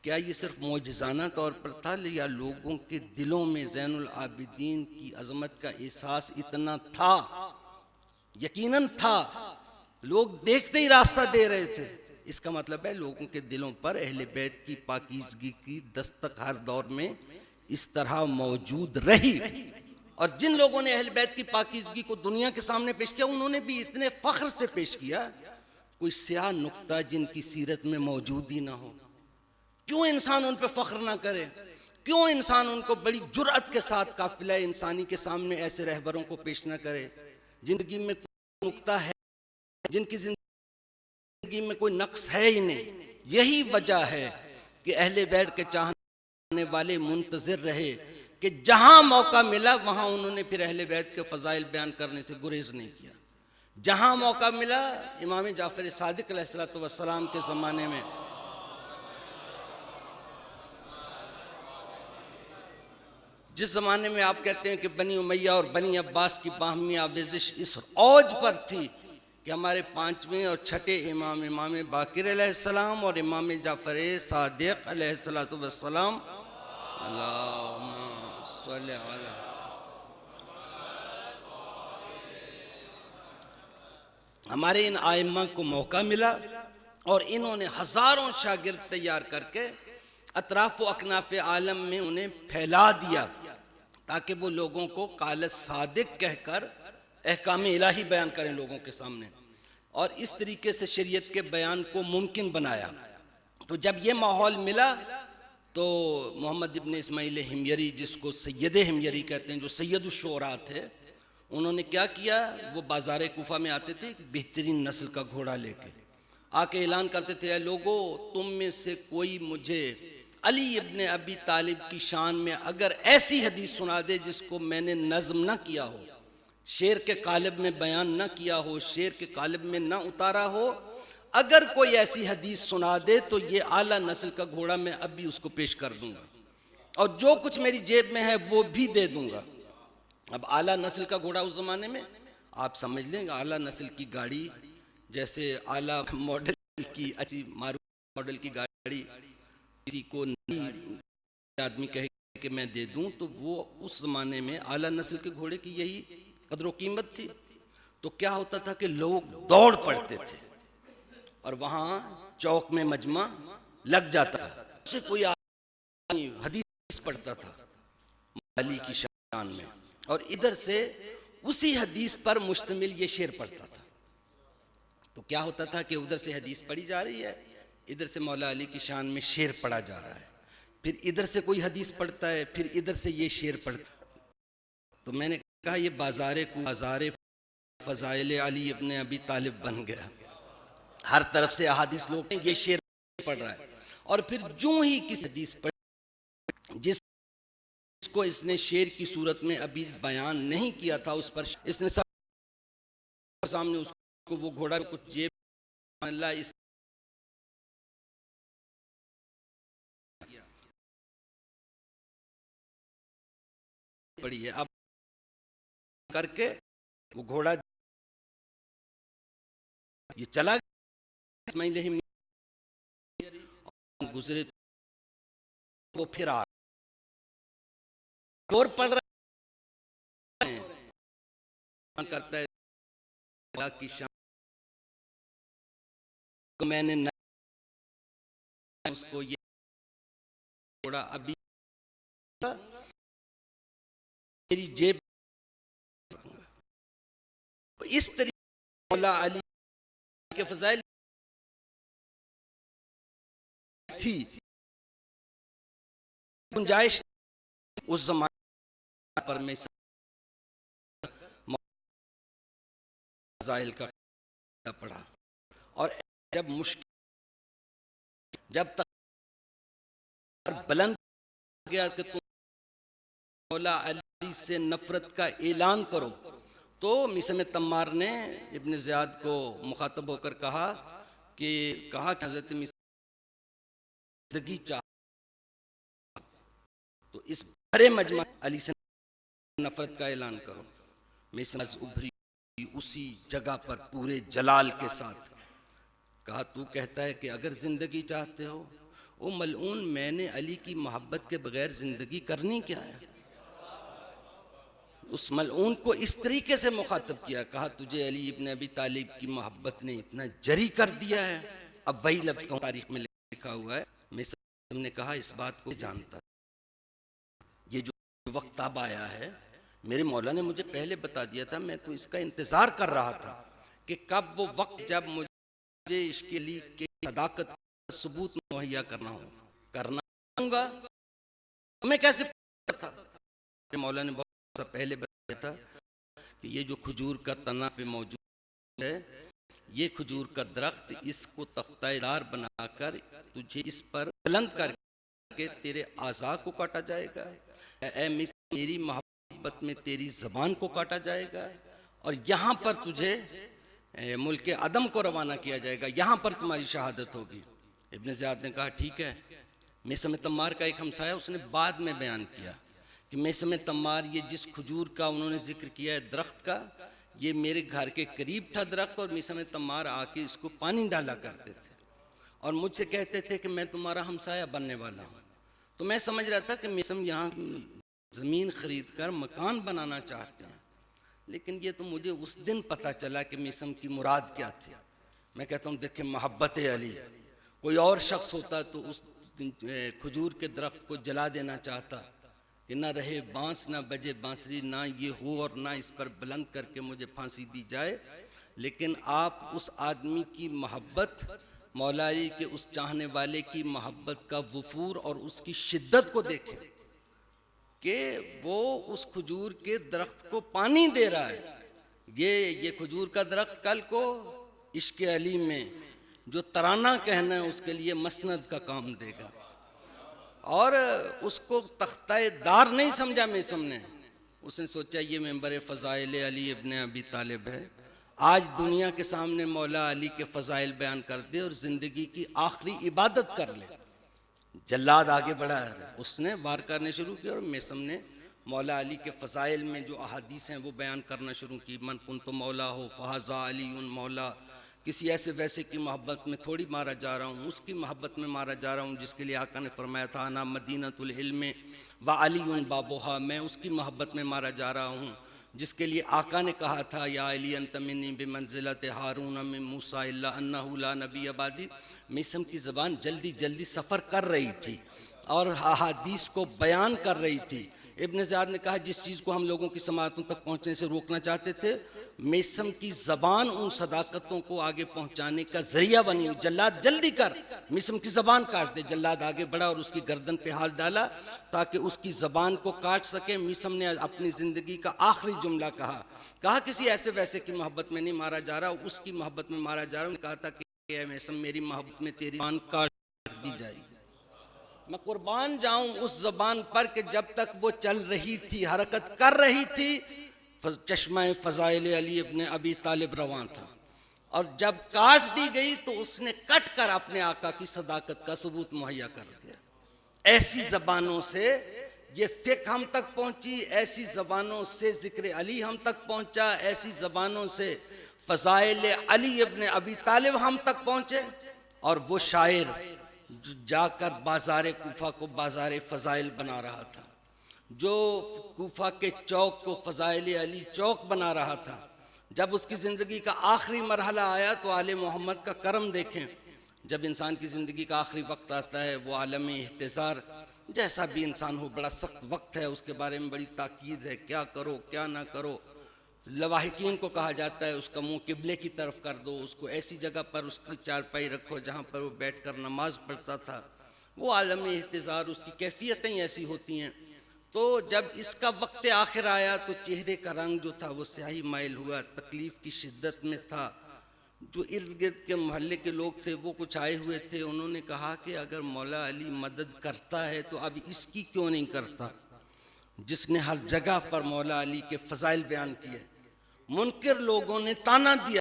کیا یہ صرف معجزانہ طور پر تھا یا لوگوں کے دلوں میں زین العابدین کی عظمت کا احساس اتنا تھا؟ یقیناً تھا، لوگ دیکھتے ہی راستہ دے رہے تھے۔ اس کا مطلب ہے لوگوں کے دلوں پر اہل بیت کی پاکیزگی کی دستک ہر دور میں اس طرح موجود رہی، اور جن لوگوں نے اہل بیت کی پاکیزگی کو دنیا کے سامنے پیش کیا انہوں نے بھی اتنے فخر سے پیش کیا، کوئی سیاہ نقطہ جن کی سیرت میں موجود ہی نہ ہو۔ کیوں انسان ان پہ فخر نہ کرے؟ کیوں انسان ان کو بڑی جرأت کے ساتھ قافلہ انسانی کے سامنے ایسے رہبروں کو پیش نہ کرے زندگی میں کوئی نقطہ ہے، جن کی زندگی میں کوئی نقص ہے ہی نہیں؟ یہی وجہ ہے کہ اہل بیت کے چاہنے والے منتظر رہے کہ جہاں موقع ملا وہاں انہوں نے پھر اہل بیت کے فضائل بیان کرنے سے گریز نہیں کیا۔ جہاں موقع ملا، امام جعفر صادق علیہ السلام کے زمانے میں جس زمانے میں آپ کہتے ہیں کہ بنی امیہ اور بنی عباس کی باہمی آویزش اس اوج پر تھی کہ ہمارے پانچویں اور چھٹے امام، امام باقر علیہ السلام اور امام جعفر صادق علیہ السلام، اللہم صلی علی، ہمارے ان آئمہ کو موقع ملا اور انہوں نے ہزاروں شاگرد تیار کر کے اطراف و اکناف عالم میں انہیں پھیلا دیا تاکہ وہ لوگوں کو قال صادق کہہ کر احکام الہی بیان کریں لوگوں کے سامنے، اور اس طریقے سے شریعت کے بیان کو ممکن بنایا۔ تو جب یہ ماحول ملا تو محمد ابن اسماعیل حمیری، جس کو سید حمیری کہتے ہیں، جو سید الشعراء تھے، انہوں نے کیا کیا؟ وہ بازار کوفہ میں آتے تھے بہترین نسل کا گھوڑا لے کے، آ کے اعلان کرتے تھے، اے لوگو، تم میں سے کوئی مجھے علی ابن ابی طالب کی شان میں اگر ایسی حدیث سنا دے جس کو میں نے نظم نہ کیا ہو، شعر کے قالب میں بیان نہ کیا ہو، شعر کے قالب میں نہ اتارا ہو، اگر کوئی ایسی حدیث سنا دے تو یہ اعلیٰ نسل کا گھوڑا میں اب بھی اس کو پیش کر دوں گا، اور جو کچھ میری جیب میں ہے وہ بھی دے دوں گا۔ اب اعلیٰ نسل کا گھوڑا اس زمانے میں آپ سمجھ لیں، اعلیٰ نسل کی گاڑی، جیسے اعلیٰ ماڈل کی اچھی معروف ماڈل کی گاڑی کسی کو نہیں آدمی کہے کہ میں دے دوں، تو وہ اس زمانے میں اعلیٰ نسل کے گھوڑے کی یہی قدر و قیمت تھی۔ تو کیا ہوتا تھا کہ لوگ دوڑ پڑتے تھے اور وہاں چوک میں مجمع لگ جاتا تھا، اس سے کوئی آدمی حدیث پڑھتا تھا علی کی شان میں، اور ادھر سے اسی حدیث پر مشتمل یہ شعر پڑھتا تھا۔ تو کیا ہوتا تھا کہ ادھر سے حدیث پڑھی جا رہی ہے، ادھر سے مولا علی کی شان میں شعر پڑھا جا رہا ہے، پھر ادھر سے کوئی حدیث پڑھتا ہے، پھر ادھر سے یہ شعر پڑھتا ہے۔ تو میں نے کہا یہ بازار فضائل علی ابن ابی طالب بن گیا، ہر طرف سے احادیث لوگ یہ شعر پڑھ رہا ہے، اور پھر جو ہی کسی حدیث پڑھ جس کو اس نے شعر کی صورت میں ابھی بیان نہیں کیا تھا، اس پر اس نے سامنے اس کو وہ گھوڑا کچھ جیب اللہ اس پڑی ہے، اب کر کے وہ گھوڑا یہ چلا گیا، اسماعیل حمیری گزرے وہ پھر آ اور پڑھ رہے ہیں کرتا ہے اللہ کی شان میں نے اس کو یہ گھوڑا ابھی میری جیب، اس طریقے مولا علی کے فضائل تھی گنجائش اس زمانے پر میں فضائل کا پڑھا، اور جب مشکل جب تک بلند گیا کہ تم مولا علی سے نفرت کا اعلان کرو، تو میثم تمار نے ابن زیاد کو مخاطب ہو کر کہا کہ حضرت زندگی چاہ تو اس بڑے مجمع علی سے نفرت کا اعلان کرو۔ میثم ابھری اسی جگہ پر پورے جلال کے ساتھ کہا، تو کہتا ہے کہ اگر زندگی چاہتے ہو وہ ملعون میں نے علی کی محبت کے بغیر زندگی کرنی کیا ہے؟ اس ملعون کو اس طریقے سے مخاطب کیا، کہا تجھے علی ابن ابی طالب کی محبت نے اتنا جری کر دیا ہے۔ اب وہی لفظ کا تاریخ میں لکھا ہوا ہے، میثم نے کہا اس بات کو جانتا، یہ جو وقت اب آیا ہے میرے مولا نے مجھے پہلے بتا دیا تھا، میں تو اس کا انتظار کر رہا تھا کہ کب وہ وقت جب مجھے عشق علی کی صداقت کا ثبوت مہیا کرنا ہوں گا، میں کیسے تھا؟ میرے مولا نے بہت پہلے بتایا تھا کہ یہ جو کھجور کا تنا پہ موجود ہے، یہ کھجور کا درخت، اس کو تختہ دار بنا کر تجھے اس پر بلند کر کے تیرے اعضاء کو کاٹا جائے گا، اے میری محبت میں تیری زبان کو کاٹا جائے گا، اور یہاں پر تجھے ملک عدم کو روانہ کیا جائے گا، یہاں پر تمہاری شہادت ہوگی۔ ابن زیاد نے کہا ٹھیک ہے۔ میثم تمار کا ایک ہمسایہ اس نے بعد میں بیان کیا کہ میثم تمار یہ جس کھجور کا انہوں نے ذکر کیا ہے درخت کا، یہ میرے گھر کے قریب تھا درخت، اور میثم تمار آ کے اس کو پانی ڈالا کرتے تھے اور مجھ سے کہتے تھے کہ میں تمہارا ہمسایہ بننے والا ہوں۔ تو میں سمجھ رہا تھا کہ میثم یہاں زمین خرید کر مکان بنانا چاہتے ہیں، لیکن یہ تو مجھے اس دن پتہ چلا کہ میثم کی مراد کیا تھی۔ میں کہتا ہوں دیکھیں محبت علی، کوئی اور شخص ہوتا تو اس کھجور کے درخت کو جلا دینا چاہتا کہ نہ رہے بانس نہ بجے بانسری، نہ یہ ہو اور نہ اس پر بلند کر کے مجھے پھانسی دی جائے، لیکن آپ اس آدمی کی محبت، مولا علی کے اس چاہنے والے کی محبت کا وفور اور اس کی شدت کو دیکھیں کہ وہ اس کھجور کے درخت کو پانی دے رہا ہے۔ یہ کھجور کا درخت کل کو عشق علی میں جو ترانہ کہنا ہے اس کے لیے مسند کا کام دے گا، اور اس کو تختہ دار نہیں سمجھا میثم نے، اس نے سوچا یہ ممبر فضائل علی ابن ابی طالب ہے، آج دنیا کے سامنے مولا علی کے فضائل بیان کر دے اور زندگی کی آخری عبادت کر لے۔ جلاد آگے بڑھا ہے، اس نے وار کرنے شروع کیا اور میثم نے مولا علی کے فضائل میں جو احادیث ہیں وہ بیان کرنا شروع کی۔ من کنت مولا ہو فہذا علی مولا، کسی ایسے ویسے کی محبت میں تھوڑی مارا جا رہا ہوں، اس کی محبت میں مارا جا رہا ہوں جس کے لیے آقا نے فرمایا تھا انا مدینۃ العلم وعلی بابھا، میں اس کی محبت میں مارا جا رہا ہوں جس کے لیے آقا نے کہا تھا یا علی انت منی بمنزلۃ ہارون من موسیٰ الا انہ لا نبی بعدی۔ میثم کی زبان جلدی جلدی سفر کر رہی تھی اور احادیث کو بیان کر رہی تھی۔ ابن زیاد نے کہا جس چیز کو ہم لوگوں کی سماعتوں تک پہنچنے سے روکنا چاہتے تھے، میثم کی زبان ان صداقتوں کو آگے پہنچانے کا ذریعہ بنی۔ جلاد جلدی کر، میثم کی زبان کاٹ دے۔ جلاد آگے بڑھا اور اس کی گردن پہ ہاتھ ڈالا تاکہ اس کی زبان کو کاٹ سکے۔ میثم نے اپنی زندگی کا آخری جملہ کہا کسی ایسے ویسے کی محبت میں نہیں مارا جا رہا، اس کی محبت میں مارا جا رہا ہوں۔ کہا تھا کہ اے میثم میری محبت میں تیری زبان کاٹ دی جائے گی، میں قربان جاؤں اس زبان پر کہ جب تک وہ چل رہی تھی، حرکت کر رہی تھی، چشمہ فضائل علی ابن ابی طالب رواں تھا، اور جب کاٹ دی گئی تو اس نے کٹ کر اپنے آقا کی صداقت کا ثبوت مہیا کر دیا۔ ایسی زبانوں سے یہ فقہ ہم تک پہنچی، ایسی زبانوں سے ذکر علی ہم تک پہنچا، ایسی زبانوں سے فضائل علی ابن ابی طالب ہم تک پہنچے، اور وہ شاعر جا کر بازار کوفہ کو بازار فضائل بنا رہا تھا، جو کوفہ کے چوک کو فضائل علی چوک بنا رہا تھا، جب اس کی زندگی کا آخری مرحلہ آیا تو آل محمد کا کرم دیکھیں۔ جب انسان کی زندگی کا آخری وقت آتا ہے، وہ عالم احتضار جیسا بھی انسان ہو، بڑا سخت وقت ہے، اس کے بارے میں بڑی تاکید ہے، کیا کرو کیا نہ کرو۔ لواحقین کو کہا جاتا ہے اس کا منہ قبلے کی طرف کر دو، اس کو ایسی جگہ پر اس کی چارپائی رکھو جہاں پر وہ بیٹھ کر نماز پڑھتا تھا۔ وہ عالم احتضار، اس کی کیفیتیں ایسی ہوتی ہیں۔ تو جب اس کا وقت آخر آیا تو چہرے کا رنگ جو تھا وہ سیاہی مائل ہوا، تکلیف کی شدت میں تھا۔ جو ارد گرد کے محلے کے لوگ تھے وہ کچھ آئے ہوئے تھے، انہوں نے کہا کہ اگر مولا علی مدد کرتا ہے تو اب اس کی کیوں نہیں کرتا، جس نے ہر جگہ پر مولا علی کے فضائل بیان کیے۔ منکر لوگوں نے تانا دیا